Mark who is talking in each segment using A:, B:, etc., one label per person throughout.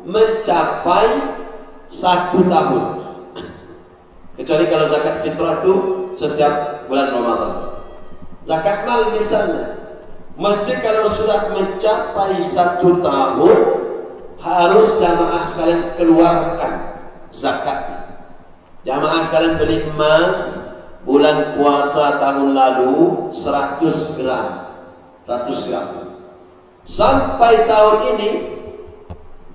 A: mencapai 1 tahun. Kecuali kalau zakat fitrah itu setiap bulan Ramadan. Zakat mal misalnya, mesti kalau sudah mencapai 1 tahun harus jamaah sekalian keluarkan zakatnya. Jamaah sekalian beli emas bulan puasa tahun lalu 100 gram. Sampai tahun ini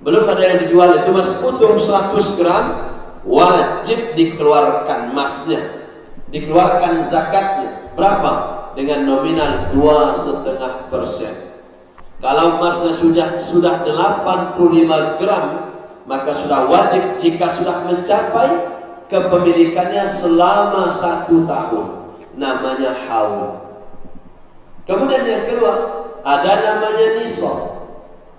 A: belum ada yang dijual, itu mas utuh 100 gram, wajib dikeluarkan emasnya, dikeluarkan zakatnya. Berapa? Dengan nominal 2,5%. Kalau emasnya sudah 85 gram, maka sudah wajib jika sudah mencapai kepemilikannya selama 1 tahun, namanya haul. Kemudian yang kedua, ada namanya nisab,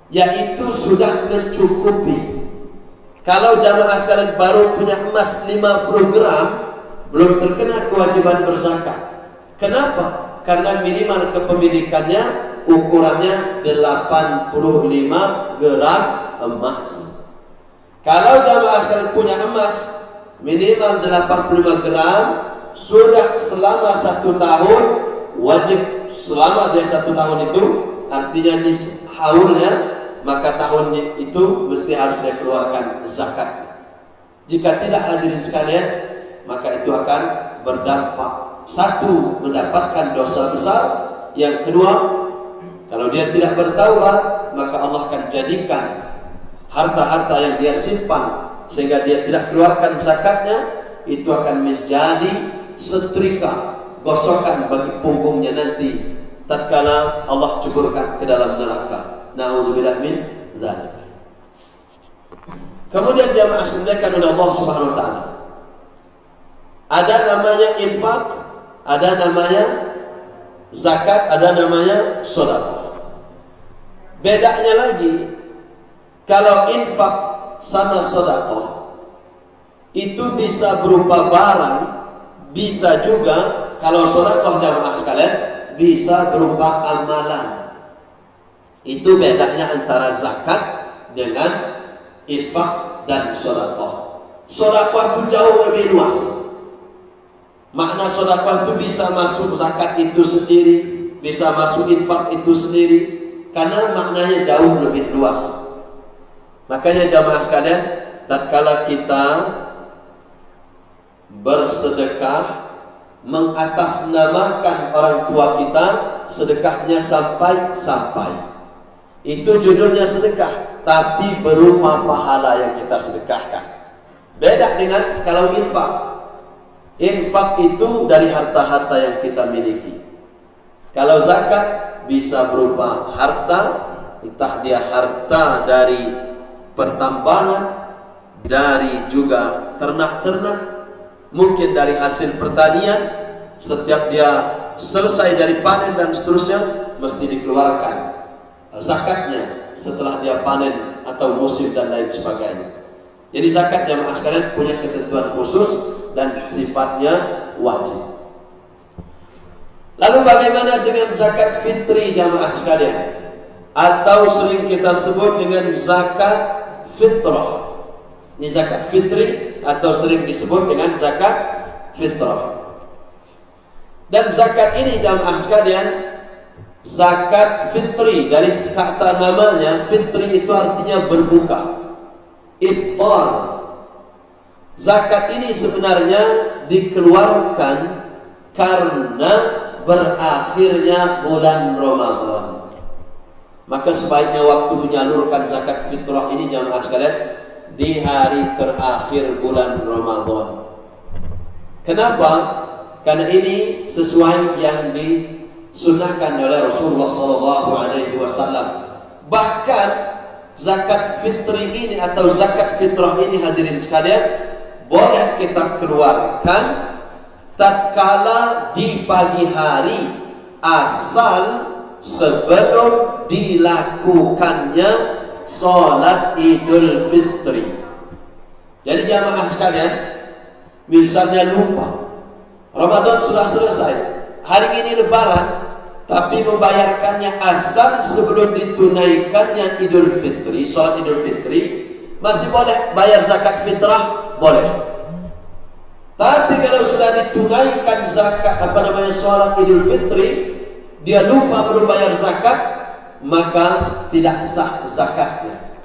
A: yaitu sudah mencukupi. Kalau jamaah sekalian baru punya emas 50 gram, belum terkena kewajiban berzakat. Kenapa? Karena minimal kepemilikannya ukurannya 85 gram emas. Kalau jamaah sekalian punya emas minimal 85 gram, sudah selama 1 tahun, wajib selama dia 1 tahun itu, artinya haulnya, maka tahunnya itu mesti harus dia keluarkan zakat. Jika tidak hadirin sekalian, maka itu akan berdampak. Satu, mendapatkan dosa besar. Yang kedua, kalau dia tidak bertaubat, maka Allah akan jadikan harta-harta yang dia simpan sehingga dia tidak keluarkan zakatnya, itu akan menjadi setrika, gosokan bagi punggungnya nanti tatkala Allah ceburkan ke dalam neraka. Na'udzubillah min dzalik. Kemudian jamaah dimuliakan oleh Allah Subhanahu wa taala, ada namanya infak, ada namanya zakat, ada namanya sedekah. Bedanya lagi, kalau infak sama sedekah itu bisa berupa barang, bisa juga kalau sedekah jamaah sekalian bisa berupa amalan. Itu bedanya antara zakat dengan infak dan sedekah. Sedekah itu jauh lebih luas. Makna sedekah itu bisa masuk zakat itu sendiri, bisa masuk infak itu sendiri, karena maknanya jauh lebih luas. Makanya jamaah sekalian, tatkala kita bersedekah, mengatasnamakan orang tua kita, sedekahnya sampai. Itu judulnya sedekah, tapi berupa pahala yang kita sedekahkan. Beda dengan kalau infak. Infak itu dari harta-harta yang kita miliki. Kalau zakat bisa berupa harta, entah dia harta dari pertambangan, dari juga ternak-ternak, mungkin dari hasil pertanian. Setiap dia selesai dari panen dan seterusnya, mesti dikeluarkan zakatnya setelah dia panen atau musim dan lain sebagainya. Jadi zakat jamaah sekalian punya ketentuan khusus dan sifatnya wajib. Lalu bagaimana dengan zakat fitri jamaah sekalian, atau sering kita sebut dengan zakat fitrah? Ini zakat fitri atau sering disebut dengan zakat fitrah. Dan zakat ini jamaah sekalian, zakat fitri, dari kata namanya fitri itu artinya berbuka, iftar. Zakat ini sebenarnya dikeluarkan karena berakhirnya bulan Ramadan. Maka sebaiknya waktu menyalurkan zakat fitrah ini jamaah sekalian di hari terakhir bulan Ramadan. Kenapa? Karena ini sesuai yang disunnahkan oleh Rasulullah SAW. Bahkan zakat fitri ini atau zakat fitrah ini hadirin sekalian boleh kita keluarkan tatkala di pagi hari, asal sebelum dilakukannya salat Idul Fitri. Jadi jamaah sekalian, misalnya lupa Ramadan sudah selesai, hari ini Lebaran, tapi membayarkannya asal sebelum ditunaikannya Idul Fitri, salat Idul Fitri, masih boleh bayar zakat fitrah, boleh. Tapi kalau sudah ditunaikan zakat sholat Idul Fitri, dia lupa belum bayar zakat, maka tidak sah zakatnya.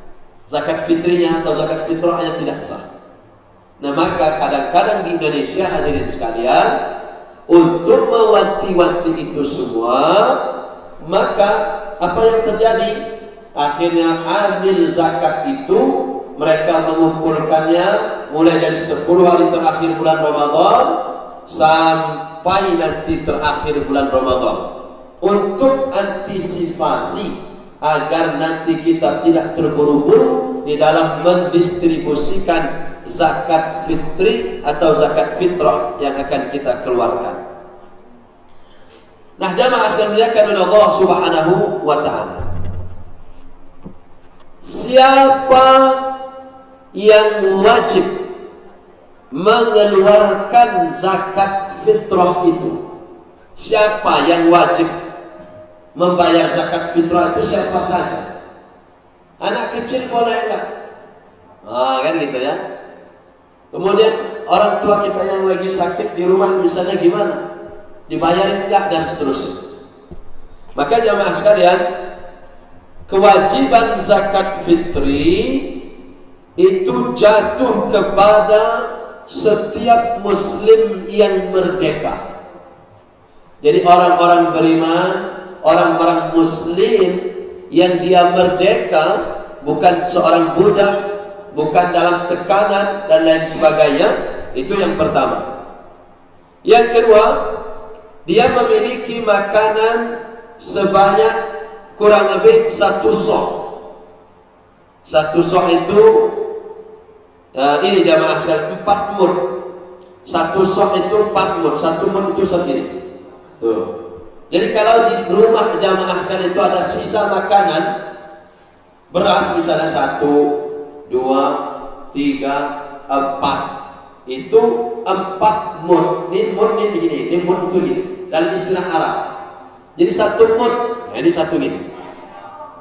A: Zakat fitrinya atau zakat fitrahnya tidak sah. Nah, maka kadang-kadang di Indonesia, hadirin sekalian, untuk mewanti-wanti itu semua, maka apa yang terjadi? Akhirnya amil zakat itu mereka mengumpulkannya mulai dari 10 hari terakhir bulan Ramadan sampai nanti terakhir bulan Ramadan, untuk antisipasi agar nanti kita tidak terburu-buru di dalam mendistribusikan zakat fitri atau zakat fitrah yang akan kita keluarkan. Nah, jamaah sekalian dimuliakan oleh Allah Subhanahu wa taala. Siapa yang wajib mengeluarkan zakat fitrah itu? Siapa yang wajib membayar zakat fitrah itu? Siapa saja. Anak kecil boleh enggak? Kan gitu ya. Kemudian orang tua kita yang lagi sakit di rumah misalnya gimana? Dibayarin enggak dan seterusnya. Maka jamaah sekalian, kewajiban zakat fitri itu jatuh kepada setiap muslim yang merdeka. Jadi orang-orang beriman, orang-orang muslim yang dia merdeka, bukan seorang budak, bukan dalam tekanan dan lain sebagainya. Itu yang pertama. Yang kedua, dia memiliki makanan sebanyak kurang lebih 1 sok. 1 sok itu ini jamaah sekalian 4 mud. 1 sok itu 4 mud. 1 mud itu segini. Tuh. Jadi kalau di rumah jamaah sekalian itu ada sisa makanan beras misalnya 1, 2, 3, 4, itu 4 mud. Ini mud ini begini, ini mud itu gini. Dalam istilah Arab. Jadi 1 mud, nah ini 1 gini.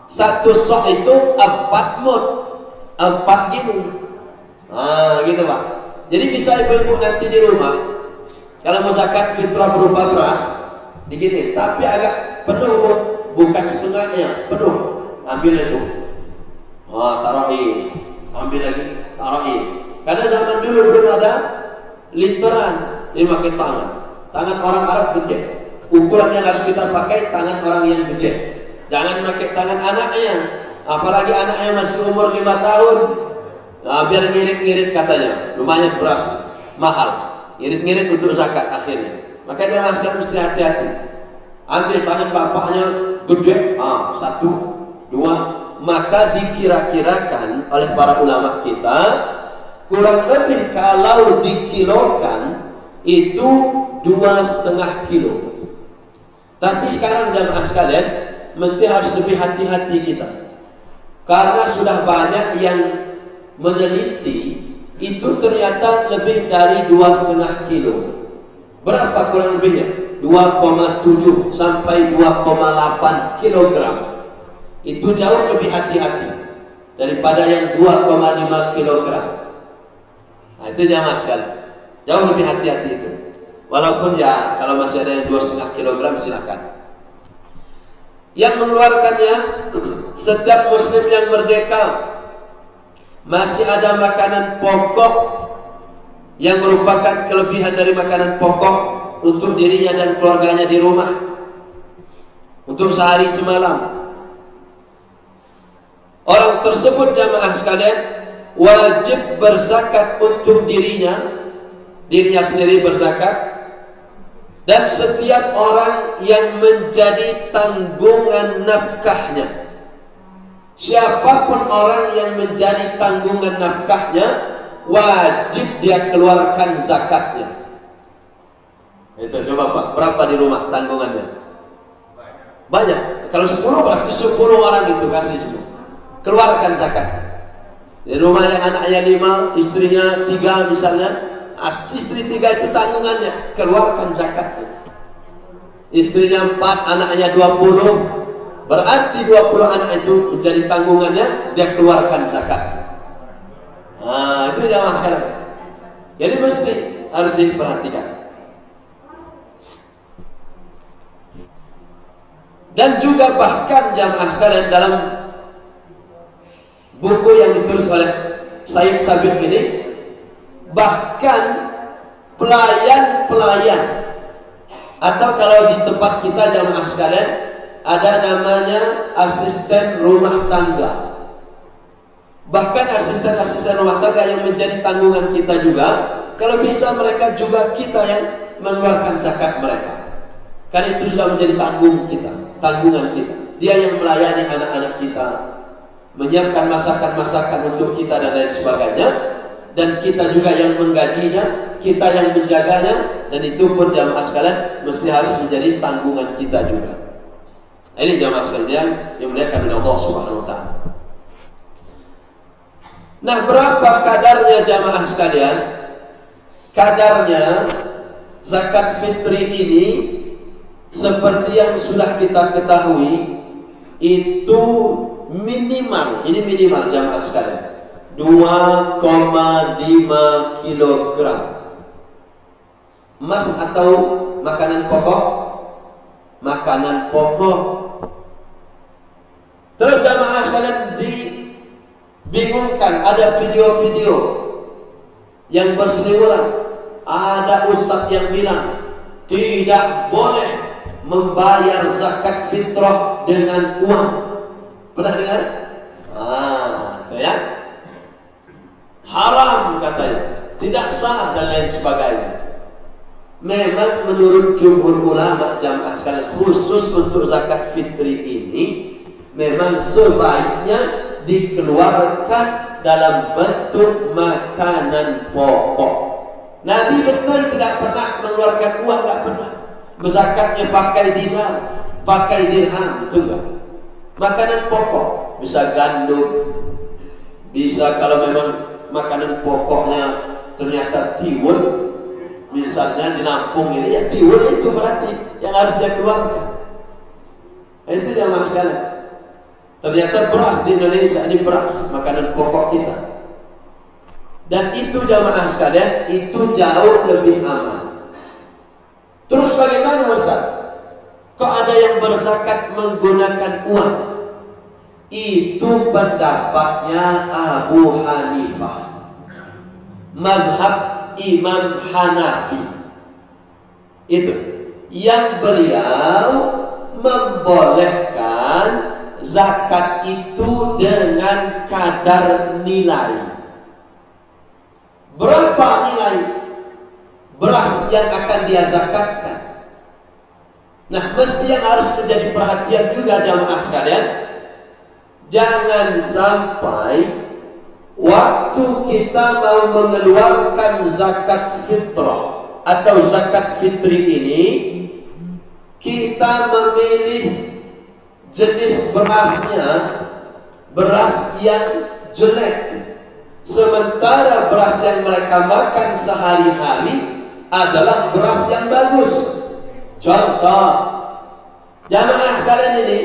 A: 1 sok itu 4 mud, 4 gini. Gitu Pak. Jadi bisa ibu-ibu nanti di rumah, kalau mau zakat fitrah berupa beras, begini, tapi agak penuh, bukan setengahnya, penuh. Ambil itu. Taruhin. Ambil lagi, taruhin. Karena zaman dulu belum ada literan, jadi pakai tangan. Tangan orang Arab gede. Ukuran yang harus kita pakai tangan orang yang gede. Jangan pakai tangan anaknya, apalagi anaknya masih umur 5 tahun. Biar ngirit-ngirit katanya, lumayan beras mahal. Ngirit-ngirit untuk zakat akhirnya. Maka jamaah sekalian mesti hati-hati. Ambil tangan bapaknya gede, 1, 2, maka dikira-kirakan oleh para ulama kita kurang lebih kalau dikilokan itu 2,5 kilo. Tapi sekarang jamaah sekalian mesti harus lebih hati-hati kita, karena sudah banyak yang meneliti itu ternyata lebih dari 2,5 kilo. Berapa kurang lebihnya? 2,7 sampai 2,8 kilogram. Itu jauh lebih hati-hati daripada yang 2,5 kilogram. Nah itu jamaah sekalian, jauh lebih hati-hati itu. Walaupun ya kalau masih ada yang 2,5 kilogram silakan. Yang mengeluarkannya setiap muslim yang merdeka. Masih ada makanan pokok yang merupakan kelebihan dari makanan pokok untuk dirinya dan keluarganya di rumah untuk sehari semalam. Orang tersebut jamaah sekalian wajib berzakat untuk dirinya sendiri berzakat, dan setiap orang yang menjadi tanggungan nafkahnya. Siapapun orang yang menjadi tanggungan nafkahnya, wajib dia keluarkan zakatnya. Itu coba Pak, berapa di rumah tanggungannya? Banyak. Kalau 10 berarti 10 orang itu kasih semua. Keluarkan zakat. Di rumah yang anaknya 5, istrinya 3 misalnya, istri 3 itu tanggungannya, keluarkan zakatnya. Istrinya 4, anaknya 20, berarti 20 anak itu menjadi tanggungannya, dia keluarkan zakat. Nah, itu jamaah sekarang. Jadi mesti harus diperhatikan. Dan juga bahkan jamaah sekalian, dalam buku yang ditulis oleh Said Sabiq ini, bahkan pelayan-pelayan, atau kalau di tempat kita jamaah sekalian ada namanya asisten rumah tangga. Bahkan asisten-asisten rumah tangga yang menjadi tanggungan kita juga, kalau bisa mereka juga kita yang mengeluarkan zakat mereka. Karena itu sudah menjadi tanggungan kita. Dia yang melayani anak-anak kita, menyiapkan masakan-masakan untuk kita dan lain sebagainya. Dan kita juga yang menggajinya, kita yang menjaganya, dan itu pun jamaah sekalian mesti harus menjadi tanggungan kita juga. Ini jamaah sekalian yang dimuliakan oleh Allah Subhanahu wa taala. Nah, berapa kadarnya jamaah sekalian? Kadarnya zakat fitri ini seperti yang sudah kita ketahui, itu minimal, ini minimal jamaah sekalian, 2,5 kilogram emas atau makanan pokok. Makanan pokok. Terus jamaah sekalian dibingungkan, ada video-video yang berseliweran. Ada ustaz yang bilang tidak boleh membayar zakat fitrah dengan uang. Pernah dengar? Itu ya. Haram katanya, tidak sah dan lain sebagainya. Memang menurut jumhur ulama jamaah sekalian, khusus untuk zakat fitri ini memang sebaiknya dikeluarkan dalam bentuk makanan pokok. Nabi betul tidak pernah mengeluarkan uang, tidak pernah. Berzakatnya pakai dinar, pakai dirham, betul enggak? Makanan pokok, bisa gandum, bisa kalau memang makanan pokoknya ternyata tiwul, misalnya di Lampung ini, ya tiwul itu berarti yang harus dia keluarkan. Itu jamaah sekalian. Ternyata beras di Indonesia ini beras, makanan pokok kita. Dan itu jamaah sekalian, itu jauh lebih aman. Terus bagaimana Ustaz? Kok ada yang berzakat menggunakan uang? Itu pendapatnya Abu Hanifah, mazhab Imam Hanafi. Itu yang beliau membolehkan zakat itu dengan kadar nilai. Berapa nilai beras yang akan dia zakatkan? Nah, mesti yang harus menjadi perhatian juga jamaah sekalian, jangan sampai waktu kita mau mengeluarkan zakat fitrah atau zakat fitri ini, kita memilih jenis berasnya, beras yang jelek. Sementara beras yang mereka makan sehari-hari adalah beras yang bagus. Contoh, jamaah sekalian ini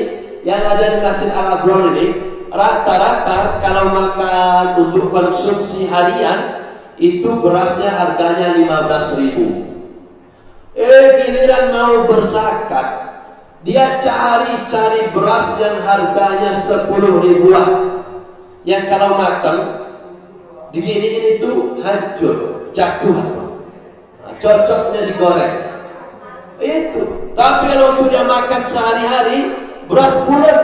A: yang ada di Masjid Al-Abrar ini, rata-rata kalau makan untuk konsumsi harian itu berasnya harganya 15.000. Giliran mau berzakat, dia cari beras yang harganya 10 ribuan, yang kalau matang diginiin itu hancur, jatuh. Cocoknya digoreng. Itu. Tapi kalau untuk dia makan sehari-hari, beras bulat,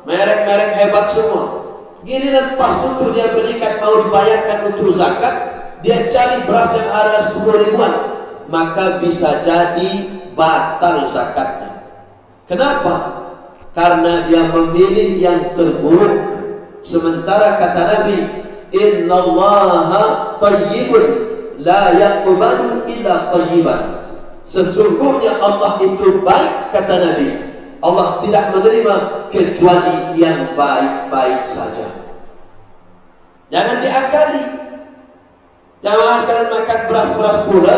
A: merek-merek hebat semua. Giliran pas untuk dia belikan, mau dibayarkan untuk zakat, dia cari beras yang harga 10 ribuan, maka bisa jadi batal zakatnya. Kenapa? Karena dia memilih yang terburuk. Sementara kata Nabi, innallaha tayyibun la yaqbalu illa tayyiban. Sesungguhnya Allah itu baik, kata Nabi. Allah tidak menerima kecuali yang baik-baik saja. Jangan diakali. Jangan sekalian makan beras-beras pula,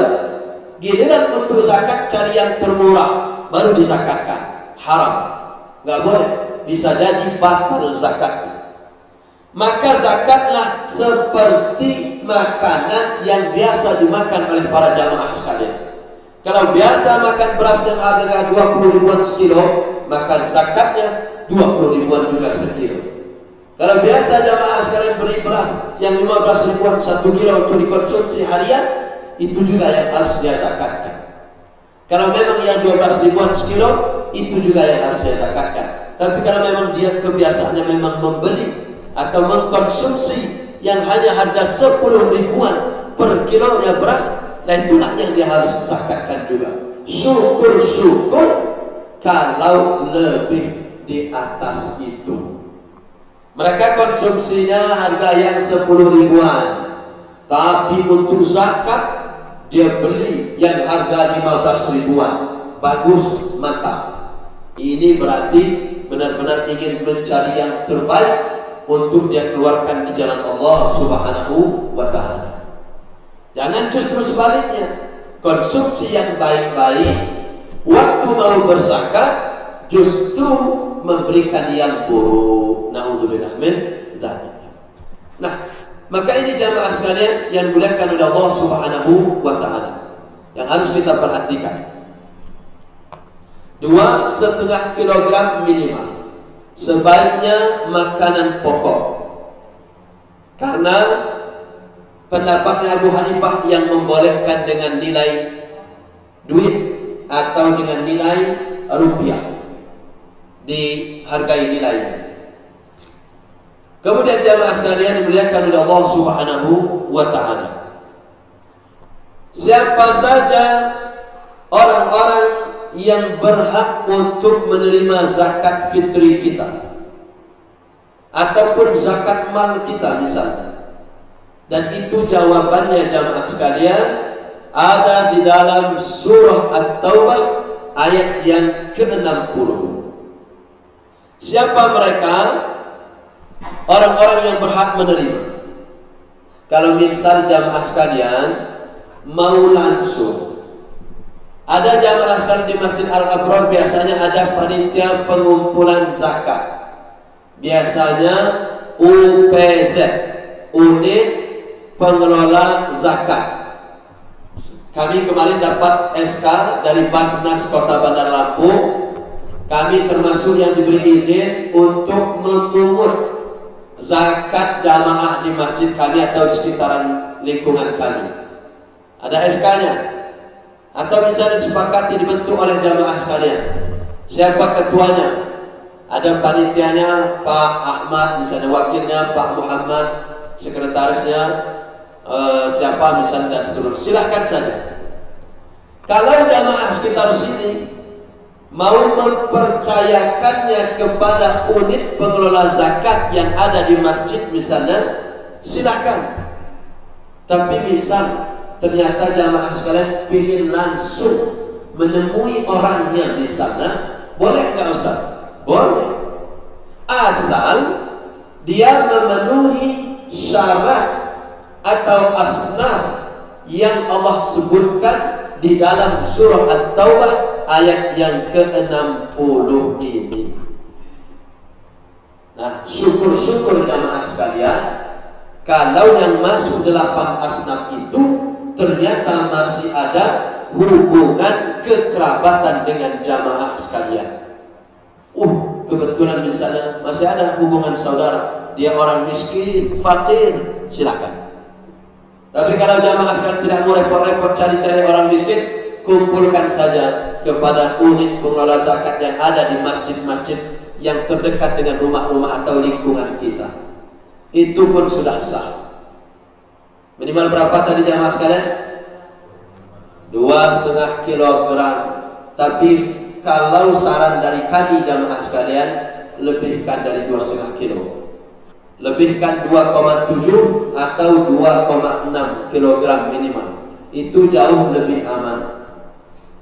A: giliran untuk zakat cari yang termurah baru dizakatkan. Haram. Gak boleh. Bisa jadi batal zakatnya. maka zakatlah seperti makanan yang biasa dimakan oleh para jamaah sekalian. Kalau biasa makan beras yang harga 20 ribuan sekilo, maka zakatnya 20 ribuan juga sekilo. Kalau biasa jamaah sekalian beri beras yang 15 ribuan 1 kilo untuk dikonsumsi harian, itu juga yang harus dia zakatkan. Kalau memang yang 12 ribuan sekilo, itu juga yang harus dia zakatkan. Tapi kalau memang dia kebiasaannya memang membeli atau mengkonsumsi yang hanya harga 10 ribuan per kilonya beras, nah itulah yang dia harus zakatkan juga. Syukur-syukur kalau lebih di atas itu. Mereka konsumsinya harga yang 10 ribuan, tapi untuk zakat dia beli yang harga 15 ribuan. Bagus, mantap. Ini berarti benar-benar ingin mencari yang terbaik untuk dia keluarkan di jalan Allah Subhanahu wa ta'ala. Jangan justru sebaliknya, konsumsi yang baik-baik waktu mau berzakat justru memberikan yang buruk. Na'udzubillah min dzalik. Nah, maka ini jamaah sekalian yang dimuliakan oleh Allah Subhanahu wa ta'ala, yang harus kita perhatikan. 2,5 kilogram minimal sebaiknya makanan pokok, karena pendapatnya Abu Hanifah yang membolehkan dengan nilai duit atau dengan nilai rupiah, dihargai nilainya. Kemudian jamaah sekalian dimuliakan oleh Allah Subhanahu wa ta'ala, siapa saja orang-orang yang berhak untuk menerima zakat fitri kita ataupun zakat mal kita misalnya, dan itu jawabannya jamaah sekalian ada di dalam surah At-Taubah ayat yang ke-60. Siapa mereka? Orang-orang yang berhak menerima. Kalau misal jamaah sekalian mau langsung, ada jamaah sekalian di Masjid Al-Abrar biasanya ada panitia pengumpulan zakat. Biasanya UPZ, Unit Pengelola Zakat. Kami kemarin dapat SK dari Basnas Kota Bandar Lampung. Kami termasuk yang diberi izin untuk memungut zakat jamaah di masjid kami atau di sekitaran lingkungan kami. Ada SK-nya. Atau bisa disepakati dibentuk oleh jamaah sekalian. Siapa ketuanya? Ada panitianya Pak Ahmad, misalnya wakilnya Pak Muhammad, sekretarisnya siapa misalnya, dan seterusnya. Silahkan saja. Kalau jamaah sekitar sini mau mempercayakannya kepada unit pengelola zakat yang ada di masjid misalnya, silahkan. Tapi misal ternyata jamaah sekalian ingin langsung menemui orangnya di sana, boleh nggak Ustaz? Boleh, asal dia memenuhi syarat atau asnaf yang Allah sebutkan di dalam surah At-Taubah ayat yang ke-60 ini. Nah, syukur-syukur jamaah sekalian kalau yang masuk 8 asnaf itu ternyata masih ada hubungan kekerabatan dengan jamaah sekalian. Kebetulan misalnya masih ada hubungan saudara, dia orang miskin, fakir, silakan. Tapi kalau jamaah sekalian tidak mau repot-repot cari-cari orang miskin, kumpulkan saja kepada unit pengelola zakat yang ada di masjid-masjid yang terdekat dengan rumah-rumah atau lingkungan kita. Itu pun sudah sah. Minimal berapa tadi jamaah sekalian? 2,5 kilogram. Tapi kalau saran dari kami jamaah sekalian, lebihkan dari 2,5 kilo. Lebihkan 2,7 atau 2,6 kilogram minimal. Itu jauh lebih aman.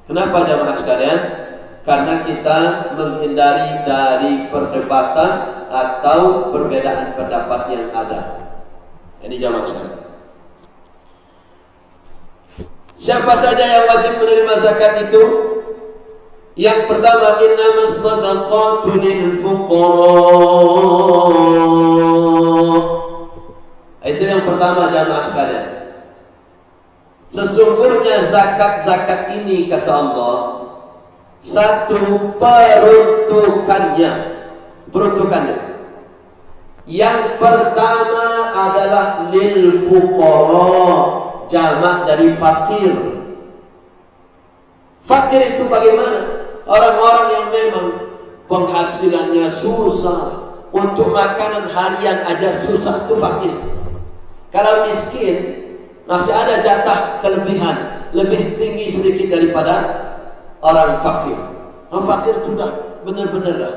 A: Kenapa jamaah sekalian? Karena kita menghindari dari perdebatan atau perbedaan pendapat yang ada. Ini jamaah sekalian. Siapa saja yang wajib menerima zakat itu? Yang pertama, innamas shadaqatu lil fuqara. Itu yang pertama jamaah sekalian. Sesungguhnya zakat-zakat ini kata Allah, satu peruntukannya. Yang pertama adalah lil fuqara, jamak dari fakir. Fakir itu bagaimana? Orang-orang yang memang penghasilannya susah, untuk makanan harian aja susah, itu fakir. Kalau miskin masih ada jatah kelebihan, lebih tinggi sedikit daripada orang fakir. Orang fakir itu dah benar-benar dah.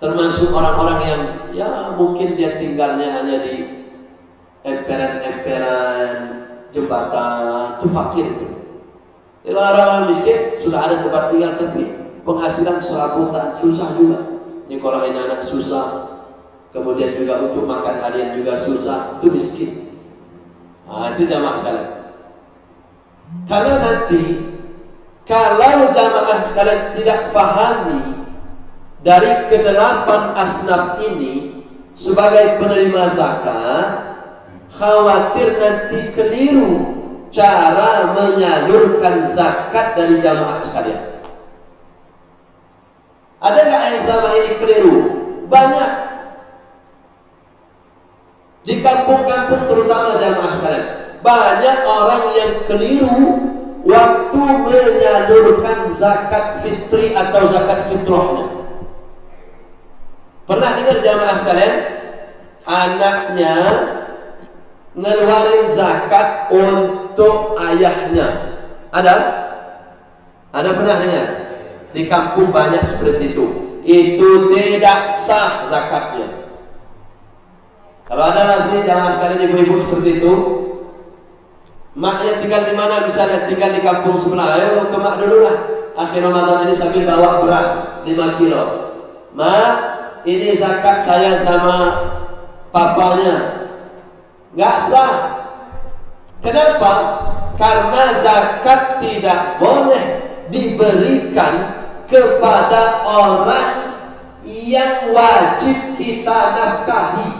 A: Termasuk orang-orang yang ya mungkin dia tinggalnya hanya di emperan-emperan jembatan, itu fakir itu. Kalau orang-orang miskin sudah ada tempat tinggal tapi penghasilan serabutan, susah juga. Nyekolahin anak susah, kemudian juga untuk makan harian juga susah, itu miskin. Nah, itu jamaah sekalian. Karena nanti kalau jamaah sekalian tidak fahami dari kedelapan asnaf ini sebagai penerima zakat, khawatir nanti keliru cara menyalurkan zakat dari jamaah sekalian. Ada nggak yang selama ini keliru? Banyak. Di kampung-kampung terutama jamaah sekalian, banyak orang yang keliru waktu menyalurkan zakat fitri atau zakat fitrahnya. Pernah dengar jamaah sekalian, anaknya ngeluarin zakat untuk ayahnya? Ada? Ada pernah dengar? Di kampung banyak seperti itu. Itu tidak sah zakatnya. Kalau ada masih jamaah sekalian ibu-ibu seperti itu, maknya tinggal di mana, misalnya tinggal di kampung sebelah, ayo ke mak dulu lah. Akhir Ramadan ini sambil bawa beras 5 kilo. Mak, ini zakat saya sama papanya. Nggak sah. Kenapa? Karena zakat tidak boleh diberikan kepada orang yang wajib kita nafkahi.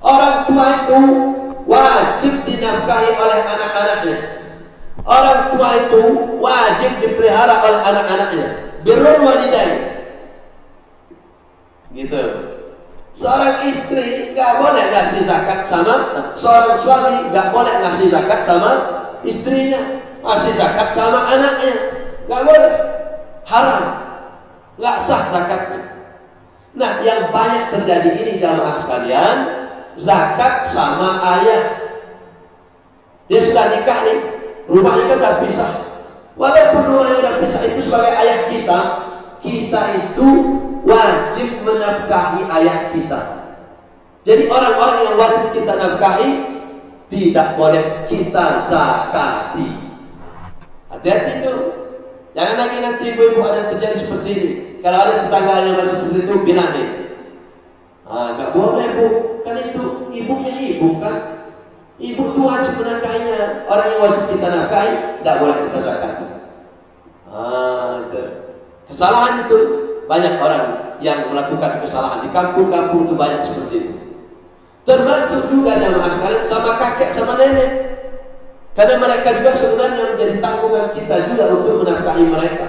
A: Orang tua itu wajib dinafkahi oleh anak-anaknya. Orang tua itu wajib dipelihara oleh anak-anaknya. Birrul walidain. Gitu. Seorang istri nggak boleh ngasih zakat sama seorang suami, nggak boleh ngasih zakat sama istrinya, ngasih zakat sama anaknya, nggak boleh, haram, nggak sah zakatnya. Nah, yang banyak terjadi ini jamaah sekalian, zakat sama ayah. Dia sudah nikah nih, rumahnya kan udah pisah. Walaupun rumahnya udah pisah, itu sebagai ayah kita, kita itu wajib menafkahi ayah kita. Jadi orang-orang yang wajib kita nafkahi tidak boleh kita zakati. Hati-hati itu. Jangan lagi nanti ibu-ibu ada yang terjadi seperti ini. Kalau ada tetangga yang masih seperti itu, bilang nih, nggak boleh bu, kan itu ibunya ibu kan. Ibu itu wajib menafkahinya. Orang yang wajib kita nafkahi tidak boleh kita zakati. Itu kesalahan itu. Banyak orang yang melakukan kesalahan di kampung-kampung itu, banyak seperti itu. Termasuk juga jamaah sekalian sama kakek sama nenek. Karena mereka juga sebenarnya menjadi tanggungan kita juga untuk menafkahi mereka.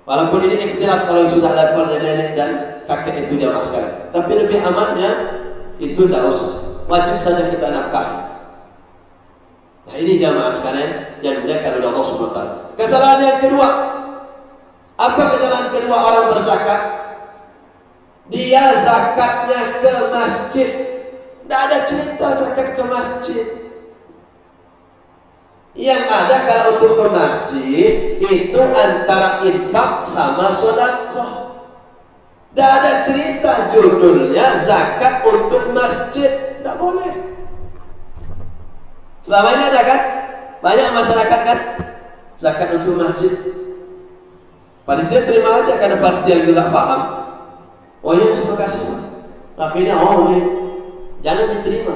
A: Walaupun ini ikhtilaf kalau sudah levelnya nenek dan kakek itu jamaah sekalian. Tapi lebih amannya itu tidak usah. Wajib saja kita nafkahi. Nah, ini jamaah sekalian yang dimuliakan oleh Allah Subhanahu wa taala. Kesalahan yang kedua. Apa kesalahan kedua orang berzakat? Dia zakatnya ke masjid. Tidak ada cerita zakat ke masjid. Yang ada kalau untuk ke masjid itu antara infak sama sedekah. Tidak ada cerita judulnya zakat untuk masjid. Tidak boleh. Selama ini ada kan? Banyak masyarakat kan? Zakat untuk masjid. Panitia terima aja karena panitia juga paham. Oh iya, terima kasih. Akhirnya ini jangan diterima.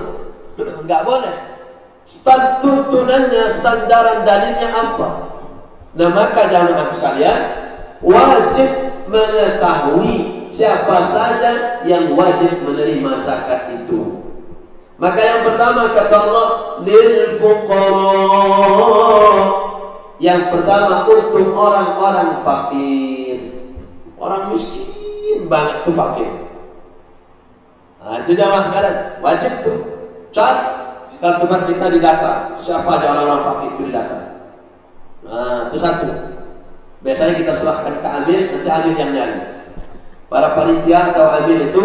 A: Enggak boleh. Stand tuntunannya, sandaran dalilnya apa? Nah, maka jamaah sekalian wajib mengetahui siapa saja yang wajib menerima zakat itu. Maka yang pertama kata Allah, lil fuqara. Yang pertama untuk orang-orang fakir. Orang miskin banget tuh fakir. Nah, itu jamaah sekalian, wajib tuh cari. Kalau tempat kita didata, siapa aja orang-orang fakir itu didata. Nah, itu satu. Biasanya kita serahkan ke amir, nanti amir yang nyari. Para panitia atau amir itu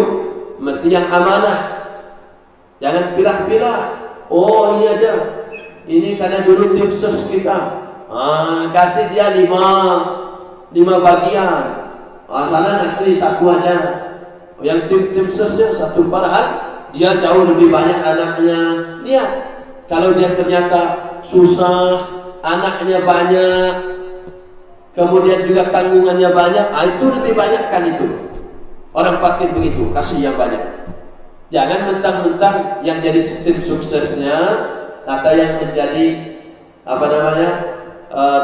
A: mesti yang amanah. Jangan pilah-pilah. Oh, ini aja. Ini karena dulu tim ses kita. Kasih dia 5 bagian. Sana nanti satu aja. Yang tim sesnya satu, padahal dia jauh lebih banyak anaknya. Lihat, kalau dia ternyata susah, anaknya banyak, kemudian juga tanggungannya banyak, itu lebih banyak kan itu. Orang fakir begitu, kasih yang banyak. Jangan mentang-mentang yang jadi tim suksesnya atau yang menjadi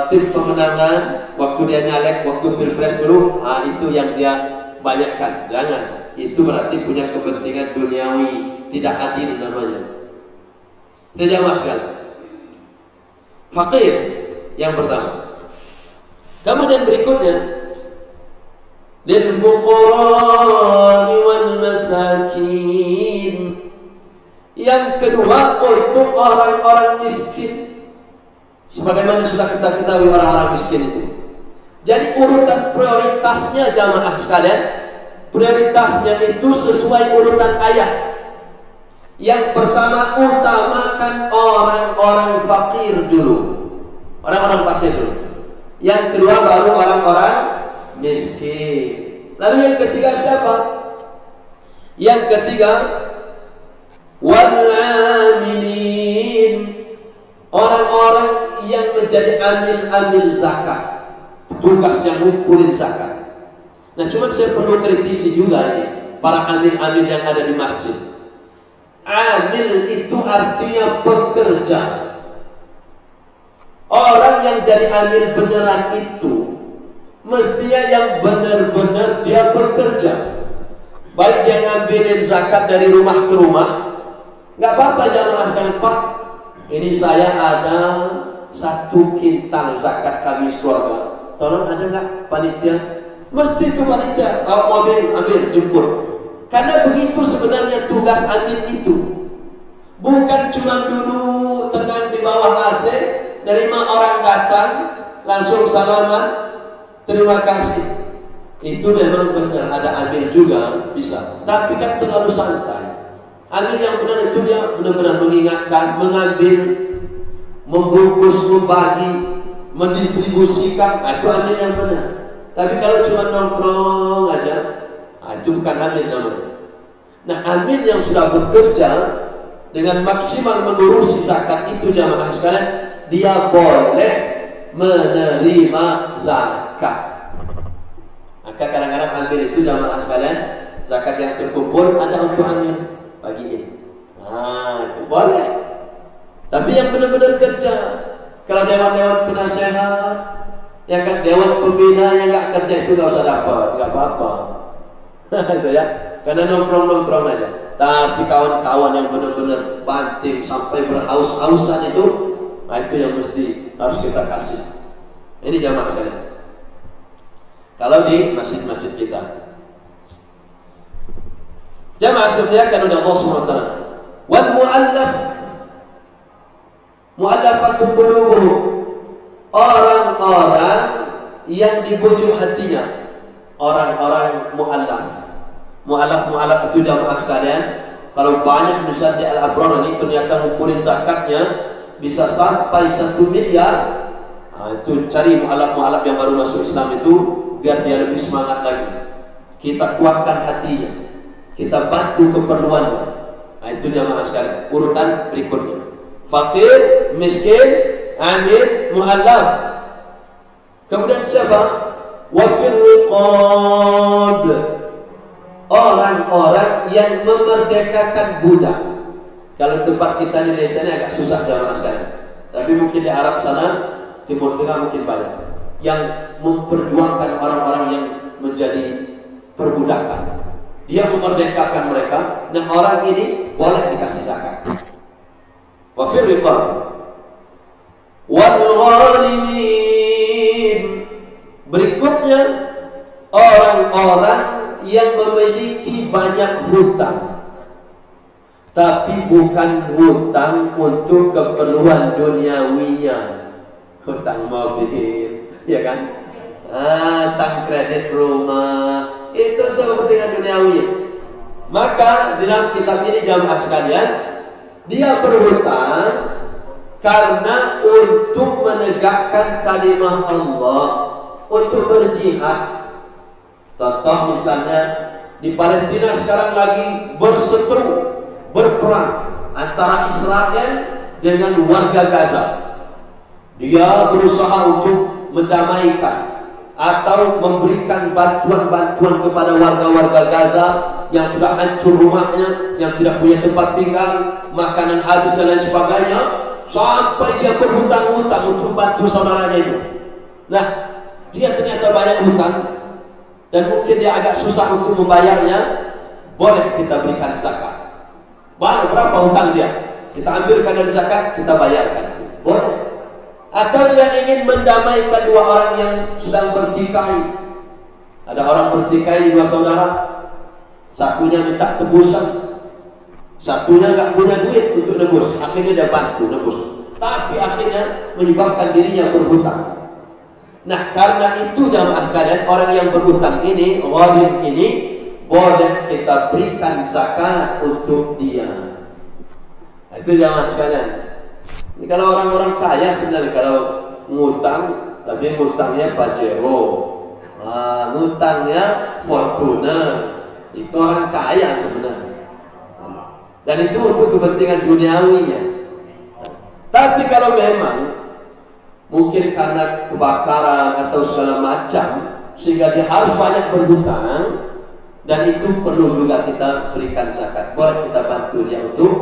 A: tim pemenangan waktu dia nyalek, waktu pilpres dulu, itu yang dia banyakkan. Jangan. Itu berarti punya kepentingan duniawi, tidak adil namanya. Itu jamaah sekalian. Fakir yang pertama. Kemudian berikutnya, lil fuqara'i wal masakin. Yang kedua untuk orang-orang miskin. Sebagaimana sudah kita ketahui orang-orang miskin itu. Jadi urutan prioritasnya jamaah sekalian, prioritasnya itu sesuai urutan ayat. Yang pertama, utamakan orang-orang fakir dulu. Orang-orang fakir dulu. Yang kedua baru orang-orang miskin. Lalu yang ketiga siapa? Yang ketiga, wal-amilin. Orang-orang yang menjadi amil zakat. Tugasnya ngumpulin zakat. Nah, cuma saya perlu kritisi juga ini para amil-amil yang ada di masjid. Amil itu artinya pekerja. Orang yang jadi amil beneran itu mestinya yang benar-benar dia bekerja. Baik dia ngambilin zakat dari rumah ke rumah, nggak apa-apa, jangan sekalian, Pak, ini saya ada 1 kintal zakat kami keluarga. Tolong ada nggak panitia? Mesti itu panitia bawa mobil, ambil, jemput. Karena begitu sebenarnya tugas amil itu. Bukan cuma dulu tenang di bawah AC, nerima orang datang langsung salaman, terima kasih. Itu memang benar, ada amil juga bisa. Tapi kan terlalu santai. Amil yang benar itu dia benar-benar mengingatkan, mengambil, membungkus, membagi, mendistribusikan. Itu amil yang benar. Tapi kalau cuma nongkrong aja, itu bukan amil namanya. Nah, amil yang sudah bekerja dengan maksimal mengurusi zakat itu jamaah sekalian, dia boleh menerima zakat. Maka kadang-kadang amil itu jamaah sekalian, zakat yang terkumpul ada untuk amil, bagiin. Itu boleh. Tapi yang benar-benar kerja, kalau dewan-dewan penasehat, ya kan, dewan pembina yang nggak kerja itu nggak usah dapat, nggak apa-apa. Itu ya, karena nongkrong aja. Tapi kawan-kawan yang benar-benar banting sampai berhaus-hausan itu, itu yang mesti harus kita kasih. Ini jamaah sekalian. Kalau di masjid-masjid kita, jamaah sekalian, kan udah Allah SWT. Wal mu'allafatu qulubuhum. Orang-orang yang dibujuk hatinya, orang-orang mu'allaf itu jamaah sekalian. Kalau banyak misalnya di Al-Abrar ini ternyata ngumpulin zakatnya bisa sampai 1 miliar. Itu cari mu'allaf yang baru masuk Islam itu, biar dia lebih semangat lagi. Kita kuatkan hatinya, kita bantu keperluannya. Itu jamaah sekalian. Urutan berikutnya, fakir, miskin, amil, mu'allaf. Kemudian siapa? Wa fil riqab. Orang-orang yang memerdekakan budak. Kalau tempat kita di Indonesia ini agak susah jamaah sekalian. Tapi mungkin di Arab sana, Timur Tengah mungkin banyak yang memperjuangkan orang-orang yang menjadi perbudakan. Dia memerdekakan mereka. Nah, orang ini boleh dikasih zakat. Wa fir riqab wal ghalimin. Berikutnya, orang-orang yang memiliki banyak hutang, tapi bukan hutang untuk keperluan duniawinya. Hutang mobil, ya kan? Hutang kredit rumah, itu untuk kepentingan duniawi. Maka di dalam kitab ini jamaah sekalian, dia berhutang karena untuk menegakkan kalimah Allah, untuk berjihad. Contoh misalnya di Palestina sekarang lagi berseteru, berperang antara Israel dengan warga Gaza. Dia berusaha untuk mendamaikan atau memberikan bantuan-bantuan kepada warga-warga Gaza yang sudah hancur rumahnya, yang tidak punya tempat tinggal, makanan habis dan lain sebagainya, sampai dia berhutang-hutang untuk membantu saudaranya itu. Nah, dia ternyata banyak hutang dan mungkin dia agak susah untuk membayarnya. Boleh kita berikan zakat. Berapa hutang dia? Kita ambilkan dari zakat, kita bayarkan. Boleh. Atau dia ingin mendamaikan dua orang yang sedang bertikai. Ada orang bertikai, dua saudara. Satunya minta tebusan, satunya nggak punya duit untuk nebus. Akhirnya dia bantu nebus, tapi akhirnya menyebabkan dirinya berhutang. Nah, karena itu jamaah sekalian, orang yang berhutang ini, gharim ini, boleh kita berikan zakat untuk dia. Nah, itu jamaah sekalian. Ini kalau orang-orang kaya sebenarnya, kalau ngutang, tapi ngutangnya Pajero, ngutangnya Fortuner, itu orang kaya sebenarnya. Dan itu untuk kepentingan duniawinya. Tapi kalau memang mungkin karena kebakaran atau segala macam, sehingga dia harus banyak berhutang, dan itu perlu juga kita berikan zakat. Boleh kita bantu dia untuk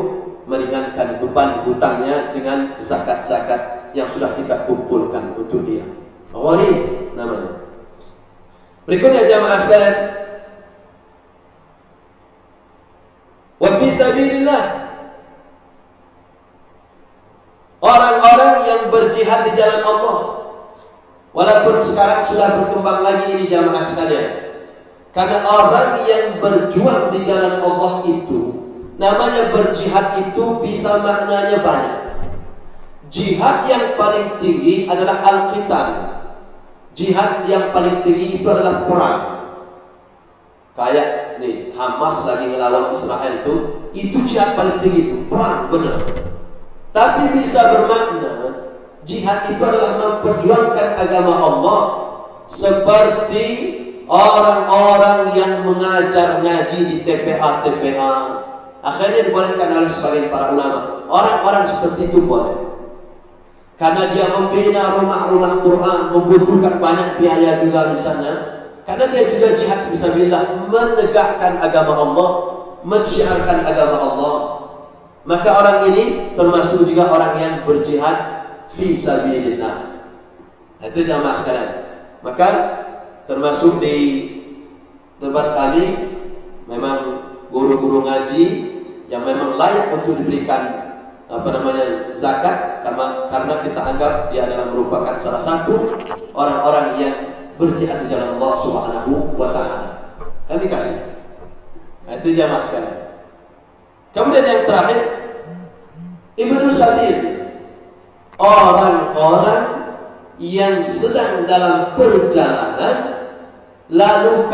A: meringankan beban hutangnya dengan zakat-zakat yang sudah kita kumpulkan untuk dia. Gharib namanya. Berikutnya jamaah sekalian, wa fi sabilillah, orang-orang yang berjihad di jalan Allah. Walaupun sekarang sudah berkembang lagi ini jamaah sekalian, karena orang yang berjuang di jalan Allah itu, namanya berjihad itu bisa maknanya banyak. Jihad yang paling tinggi adalah al-qital. Jihad yang paling tinggi itu adalah perang. Kayak nih, Hamas lagi ngelawan Israel itu jihad paling tinggi, itu perang benar. Tapi bisa bermakna jihad itu adalah memperjuangkan agama Allah, seperti orang-orang yang mengajar ngaji di TPA. Akhirnya dibolehkan oleh sebagian para ulama. Orang-orang seperti itu boleh, karena dia membina rumah-rumah Quran, membutuhkan banyak biaya juga misalnya. Karena dia juga jihad fisabilillah, menegakkan agama Allah, mensyiarkan agama Allah. Maka orang ini termasuk juga orang yang berjihad fisabilillah. Nah, itu jamaah sekalian. Maka termasuk di tempat kami memang guru-guru ngaji yang memang layak untuk diberikan zakat, karena kita anggap dia adalah merupakan salah satu orang-orang yang berjihad di jalan Allah Subhanahu wa taala. Kami kasih. Nah, itu jamaah sekalian. Kemudian yang terakhir, Ibnu Sabil, orang-orang yang sedang dalam perjalanan lalu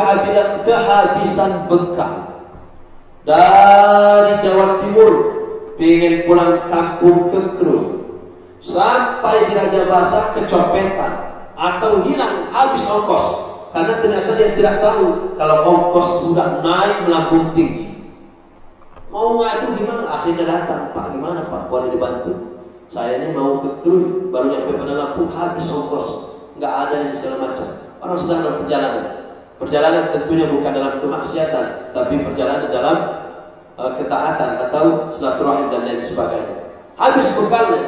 A: kehabisan bekal. Dari Jawa Timur pengen pulang kampung ke Krui, sampai di Raja Basah kecopetan atau hilang, habis ongkos, karena ternyata dia tidak tahu kalau ongkos sudah naik melambung tinggi. Mau ngadu gimana? Akhirnya datang, Pak, gimana Pak, boleh dibantu? Saya ini mau ke Krui, baru nyampe pada Lampung, habis ongkos, nggak ada yang segala macam. Orang sedang dalam perjalanan. Perjalanan tentunya bukan dalam kemaksiatan, tapi perjalanan dalam ketaatan atau silaturahim dan lain sebagainya. Habis bekalnya,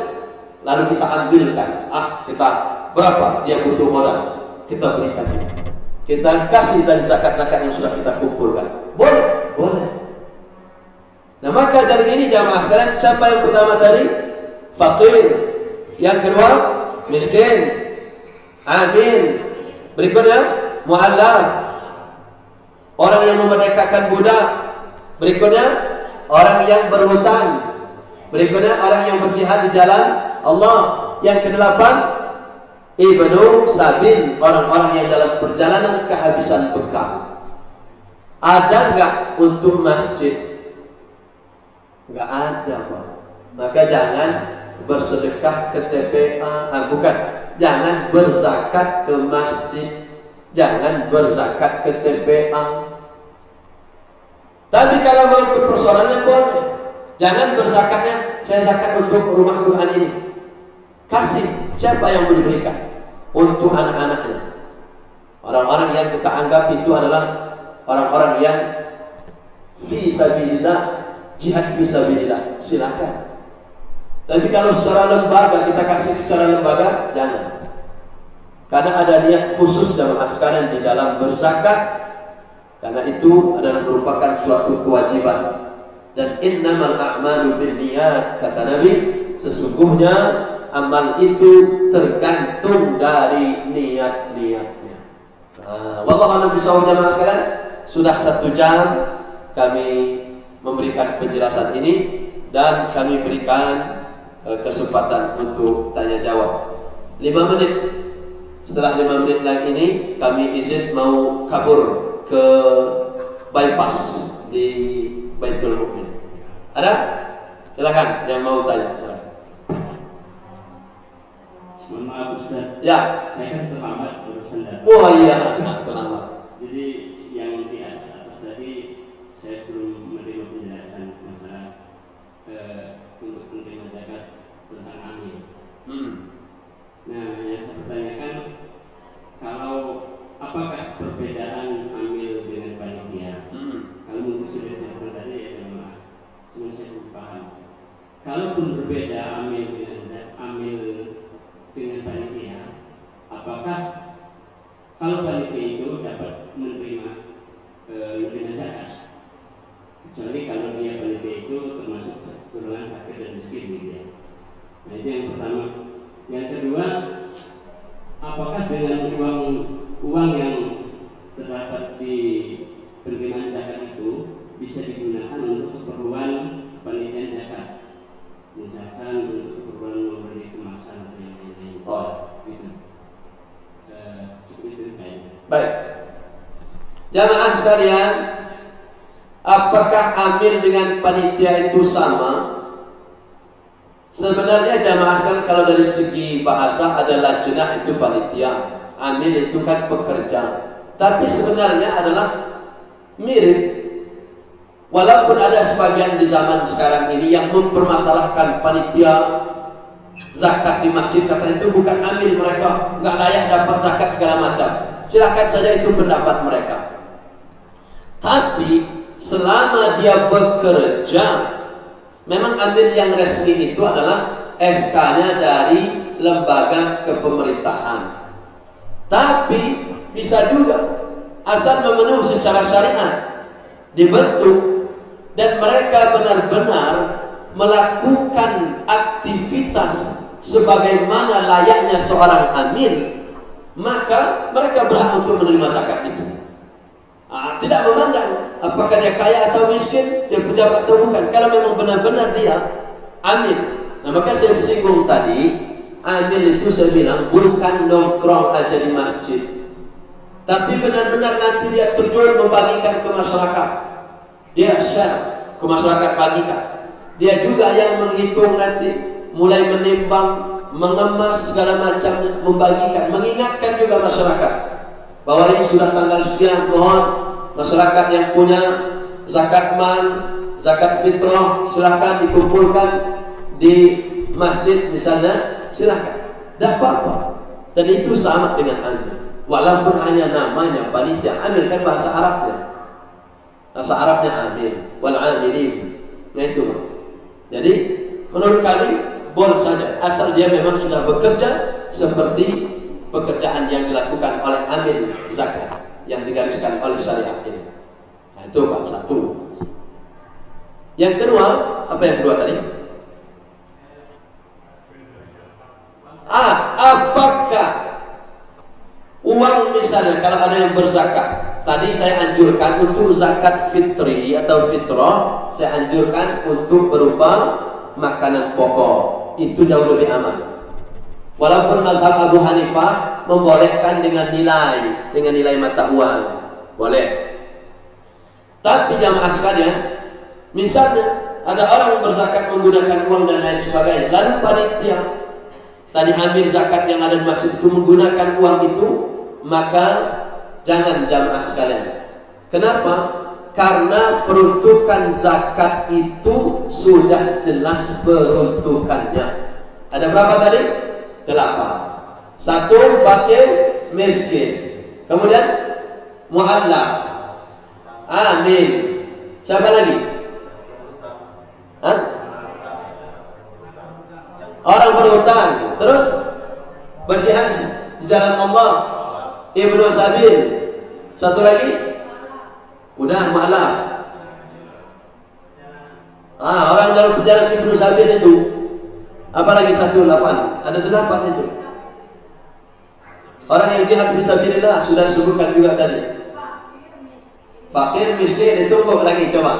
A: lalu kita ambilkan. Kita berapa dia butuh modal, kita berikan dia. kita kasih dari zakat-zakat yang sudah kita kumpulkan. Boleh, boleh. Nah, maka dari ini jamaah sekalian, siapa yang pertama tadi? Fakir. Yang kedua, miskin. Amin. Berikutnya, mu'allaf. Orang yang memerdekakan budak. Berikutnya, orang yang berhutang. Berikutnya, orang yang berjihad di jalan Allah. Yang kedelapan, ibnu sabil, orang-orang yang dalam perjalanan kehabisan bekal. Ada enggak untuk masjid? Enggak ada, Pak. Maka jangan bersedekah ke TPA, bukan. Jangan berzakat ke masjid. Jangan berzakat ke TPA. Tapi kalau mau persoalannya boleh. Jangan berzakatnya, saya zakat untuk rumah Quran ini. Kasih, siapa yang mau diberikan? Untuk anak-anaknya. Orang-orang yang kita anggap itu adalah orang-orang yang fi sabilillah, jihad fi sabilillah, silakan. Tapi kalau secara lembaga, kita kasih secara lembaga, jangan. Karena ada niat khusus jamaah sekalian di dalam berzakat. Karena itu adalah merupakan suatu kewajiban. Dan innamal a'malu binniyat, kata Nabi, sesungguhnya amal itu tergantung dari niat-niatnya. Wallahu a'lam bishawab jamaah sekalian. Sudah 1 jam kami memberikan penjelasan ini dan kami berikan kesempatan untuk tanya jawab 5 menit. Setelah 5 menit lagi ini kami izin mau kabur ke bypass di Baitul Mukmin. Ada? Silakan yang mau tanya, silakan.
B: Mohon maaf Ustaz.
A: Ya.
B: Saya kan terlambat urusan data.
A: Oh iya, terlambat.
B: Jadi yang di atas tadi saya belum menerima penjelasan masalah untuk penerima zakat tentang amil. Nah, yang saya pertanyakan, kalau apakah perbedaan amil dengan panitia? Kalau mungkin sudah saya tadi ya saya maaf, cuma saya belum paham. Kalaupun berbeda amil dengan panitia, apakah kalau panitia itu dapat menerima zakat? Kecuali kalau dia panitia itu termasuk golongan fakir dan miskin gitu ya. Nah, itu yang pertama. Yang kedua, apakah dengan uang yang terdapat di penerimaan zakat itu bisa digunakan untuk keperluan penelitian zakat? Misalkan untuk keperluan membeli kemasan atau yang lain-lain. Gitu. Cukup itu kayaknya.
A: Baik. Jamaah sekalian, apakah amil dengan panitia itu sama? Sebenarnya jamaah sekalian, kalau dari segi bahasa adalah lajnah itu panitia, amil itu kan pekerja. Tapi sebenarnya adalah mirip. Walaupun ada sebagian di zaman sekarang ini yang mempermasalahkan panitia zakat di masjid, kata itu bukan amil mereka, nggak layak dapat zakat segala macam. Silakan saja, itu pendapat mereka. Tapi selama dia bekerja, memang amil yang resmi itu adalah SK-nya dari lembaga kepemerintahan. Tapi bisa juga asal memenuhi secara syariat, dibentuk, dan mereka benar-benar melakukan aktivitas sebagaimana layaknya seorang amil, maka mereka berhak untuk menerima zakat itu. Tidak memandang apakah dia kaya atau miskin, dia pejabat atau bukan. Kalau memang benar-benar dia amil. Nah, maka saya singgung tadi, amil itu saya bilang bukan nongkrong aja di masjid, tapi benar-benar nanti dia terjun membagikan ke masyarakat. Dia share ke masyarakat, bagikan. Dia juga yang menghitung nanti, mulai menimbang, mengemas segala macam, membagikan, mengingatkan juga masyarakat bahwa ini sudah tanggal sekian, mohon masyarakat yang punya zakat mal, zakat fitrah silahkan dikumpulkan di masjid misalnya, silahkan, tidak apa-apa. Dan itu sama dengan amil, walaupun hanya namanya panitia. Amil kan bahasa Arabnya, bahasa Arabnya amil, wal amilin. Nah itu. Jadi menurut kami boleh saja, asal dia memang sudah bekerja seperti pekerjaan yang dilakukan oleh amil zakat. yang digariskan oleh syariat ini. Nah, itu Pak, satu. Yang kedua, apa yang kedua tadi? Apakah uang misalnya kalau ada yang berzakat? Tadi saya anjurkan untuk zakat fitri atau fitrah, saya anjurkan untuk berupa makanan pokok. Itu jauh lebih aman. Walaupun mazhab Abu Hanifah membolehkan dengan nilai mata uang, boleh. Tapi jamaah sekalian, misalnya ada orang berzakat menggunakan uang dan lain sebagainya, lalu panitia tadi ambil zakat yang ada di masjid itu menggunakan uang itu, maka jangan jamaah sekalian. Kenapa? Karena peruntukan zakat itu sudah jelas peruntukannya. Ada berapa tadi? 8. 1 fakir miskin. Kemudian mu'allaf. Amin. Siapa lagi? Hah? Orang berhutang. Terus berjihad di jalan Allah. Ibnu Sabil. Satu lagi? Udah mu'allaf. Orang dalam perjalanan Ibnu Sabil itu. Apalagi 8. Ada 8 itu. Orang yang jihad fisabilillah sudah disebutkan juga tadi. Fakir miskin ditumpuk lagi coba.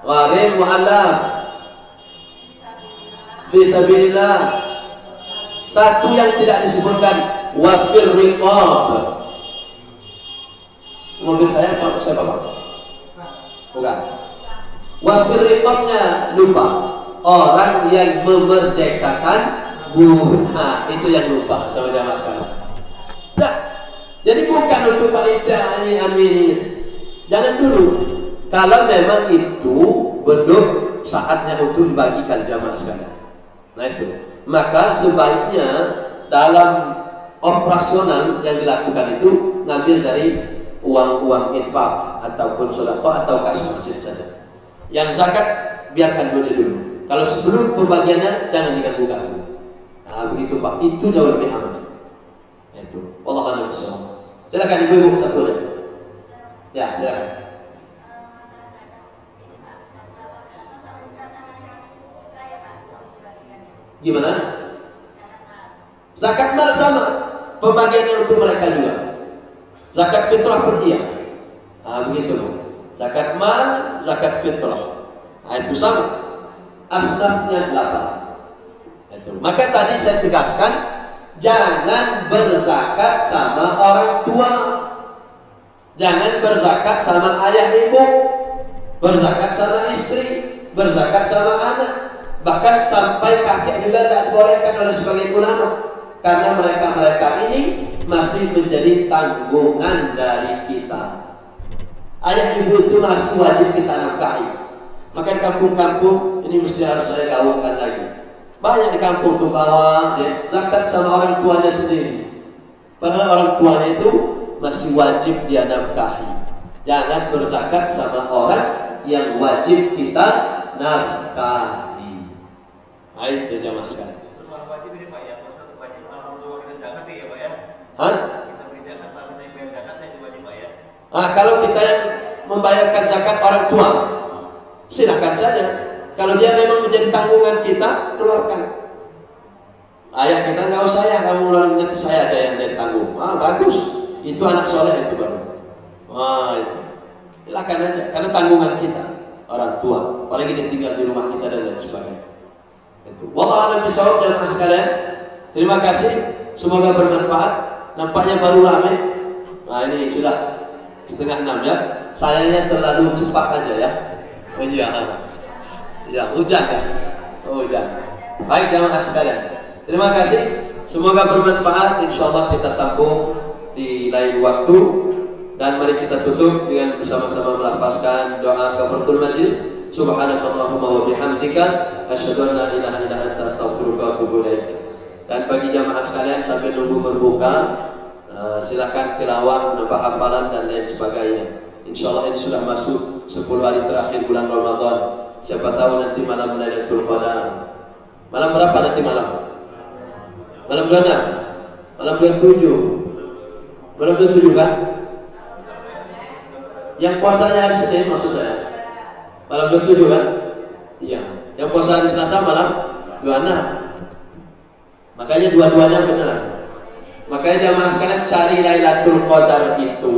A: Gharim mu'allaf fisabilillah. Satu yang tidak disebutkan wafir riqab. Mobil saya Pak, siapa Pak? Bukan. Wafir riqabnya lupa. Orang yang memerdekakan buruh. Itu yang lupa sama jamaah sekalian. Dah. Jadi bukan untuk panitia ini. Jangan dulu. Kalau memang itu belum saatnya untuk dibagikan jamaah sekalian. Nah itu. Maka sebaiknya dalam operasional yang dilakukan itu ngambil dari uang-uang infak ataupun sedekah atau kas masjid saja. Yang zakat biarkan dulu. Kalau sebelum pembagiannya jangan diganggu-ganggu. Begitu Pak. Itu jauh lebih aman. Itu. Wallahu a'lam bishawab. Silakan ibu-ibu satu aja. Ya, silakan. Gimana? Zakat mal sama. Pembagiannya untuk mereka juga. Zakat fitrah pun iya. Begitu. Zakat mal, zakat fitrah. Itu sama. Asnafnya 8. Itu. Maka tadi saya tegaskan, jangan berzakat sama orang tua. Jangan berzakat sama ayah ibu. Berzakat sama istri. Berzakat sama anak. Bahkan sampai kakek juga tidak dibolehkan oleh sebagian ulama. Karena mereka ini masih menjadi tanggungan dari kita. Ayah ibu itu masih wajib kita nafkahi. Maka di kampung-kampung ini mesti harus saya gaungkan lagi. Banyak di kampung tuh bawa zakat sama orang tuanya sendiri. Padahal orang tuanya itu masih wajib dia nafkahi. Jangan berzakat sama orang yang wajib kita nafkahi. Itu jamaah sekalian.
C: Semua wajib ini Pak ya, maksud wajib orang tua kita zakat ya Pak ya. Kita beri zakat, kalau kita bayar zakatnya itu wajib Pak ya.
A: Kalau kita yang membayarkan zakat orang tua, silakan saja. Kalau dia memang menjadi tanggungan kita, keluarkan. Ayah kita nggak usah ya, kamu nanti saya aja yang dari tanggung. Bagus, itu anak soleh itu baru. Itu. Silakan aja, karena tanggungan kita orang tua. Apalagi dia tinggal di rumah kita dan lain sebagainya. Itu. Wallahu a'lam bishawab jamaah sekalian. Terima kasih, semoga bermanfaat. Nampaknya baru ramai. Ini sudah 5:30 ya. Sayangnya terlalu cepat aja ya. Ya, hujan kan? Hujan. Baik jamaah sekalian. Terima kasih. Semoga bermanfaat. Insyaallah kita sambung di lain waktu. Dan mari kita tutup dengan bersama-sama melafazkan doa kafaratul majlis. Subhanakallahumma wa bihamdika asyhadu an la ilaha illa anta astaghfiruka wa atubu ilaik. Dan bagi jamaah sekalian sampai nunggu berbuka, silakan tilawah, nambah hafalan dan lain sebagainya. Insyaallah ini sudah masuk 10 hari terakhir bulan Ramadan. Siapa tahu nanti malam Lailatul Qadar. Malam berapa nanti malam? Malam berapa? Malam 27. Malam 27 kan? Yang puasanya hari Senin maksud saya. Malam 27 kan? Iya. Yang puasa hari Selasa malam 26. Makanya dua-duanya benar. Makanya jamaah sekalian cari Lailatul Qadar itu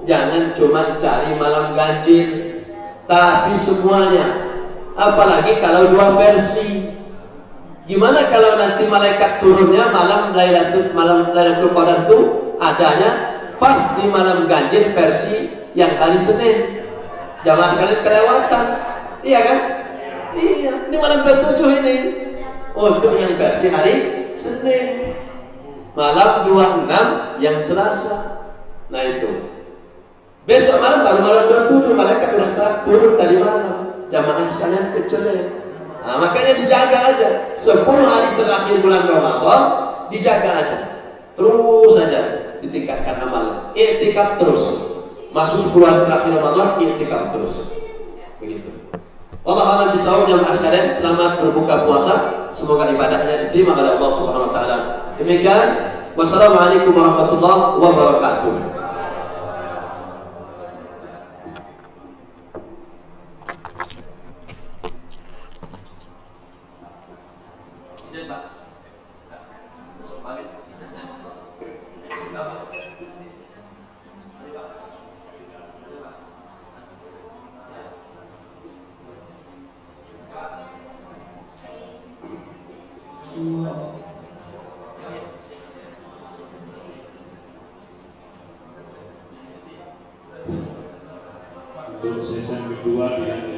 A: jangan cuma cari malam ganjil, tapi semuanya. Apalagi kalau dua versi. Gimana kalau nanti malaikat turunnya malam Lailatul Qadar itu adanya pas di malam ganjil versi yang hari Senin. Jamaah sekalian kelewatan. Iya kan? Iya, ini malam 27 ini. Untuk yang versi hari Senin. Malam 26 yang Selasa. Nah itu. Besok malam baru malam 27 malaikat udah turun tadi malam. Jamaah sekalian kecilnya. Nah, makanya dijaga aja. 10 hari terakhir bulan Ramadan dijaga aja. Terus saja ditingkatkan amalan. Iktikaf terus. Masuk 10 hari terakhir Ramadan, iktikaf terus. Begitu. Allah alam bisawab jamaah sekalian, selamat berbuka puasa. Semoga ibadahnya diterima oleh Allah Subhanahu wa taala. Demikian, wassalamualaikum warahmatullahi wabarakatuh.
B: Untuk sesi kedua dengan